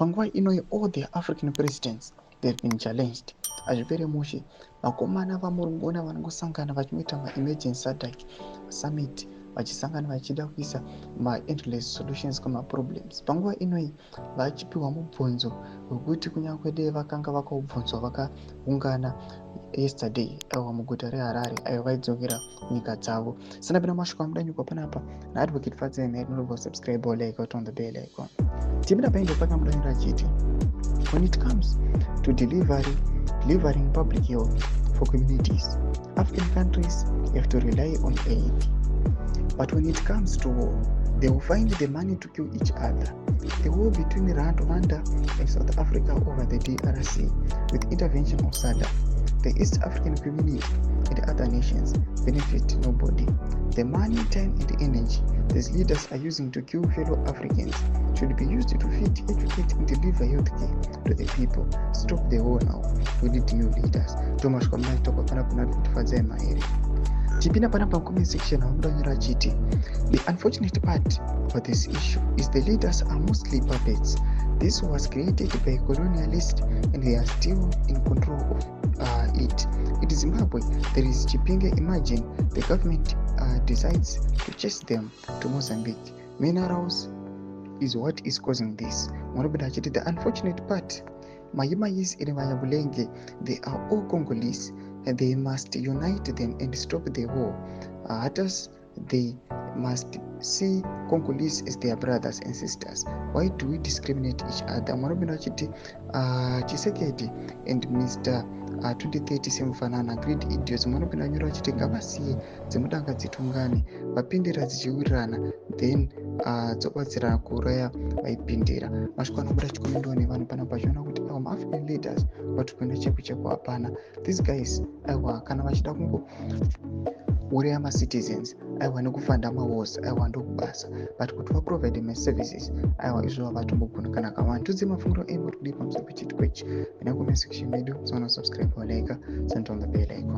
Panguva inoyi all the African presidents they've been challenged. Hazvipere mushe vakomana vamurungona vanongosangana vachinoita ma-emergency SADC summit vachisangana vachida kuisa ma-endless solutions kuma-problems. Panguva inoyi vachipiwa mubvunzo wekuti kunyange dei vakanga vakaubvunzwa vakaungana yesterday muguta reHarare ayo vaidzokera nyika dzavo. Sanapinda mashuka mudanyikwa panapa naadvocate Fadzai Mary subscribe or like on the bell icon. Timida painde pakamudanyira achiti when it comes to delivering public health for communities, African countries have to rely on aid. But when it comes to war, they will find the money to kill each other. The war between Rwanda and South Africa over the DRC with intervention of SADC, the East African community and other nations benefit nobody. The money, time and energy these leaders are using to kill fellow Africans should be used to feed, educate and deliver health care to the people. Stop the war now. We need new leaders. Thomas Kwamnati talk about Fadzai Mary. Tipina panapa comment section hamudanyira chiti the unfortunate part of this issue is the leaders are mostly puppets. This was created by colonialists and they are still in control of it. In Zimbabwe, there is Chipinge. Imagine the government decides to chase them to Mozambique. Minerals is what is causing this. The unfortunate part, Mayimais in Mayabulenge, they are all Congolese and they must unite them and stop the war. Others, they must see Congolese as their brothers and sisters. Why do we discriminate each other? Chisekedi and Mr. 2030 semufanana great idiots munopinda nyora achiti ngavasiye dzemudanga dzitungane vapindira dzichiwirirana then dzobatsirana kuuraya vaipindira. Mashuka anobuda chikomendo nevanhu panapa achiona kuti ma-African leaders vatopinda cheko hapana. These guys aiwa kana vachida kungo uraya ma-citizens aiwa nekufanda ma-wars aiwa ndokubasa, but kuti vaprovide ma-services aiwa izvo vatombogona kana kavanhu. Tudze mafungiro enyu kuti kudii pamusoro pechiti kwechi. Vina comment section medu, subscribe or like, send on the bell icon.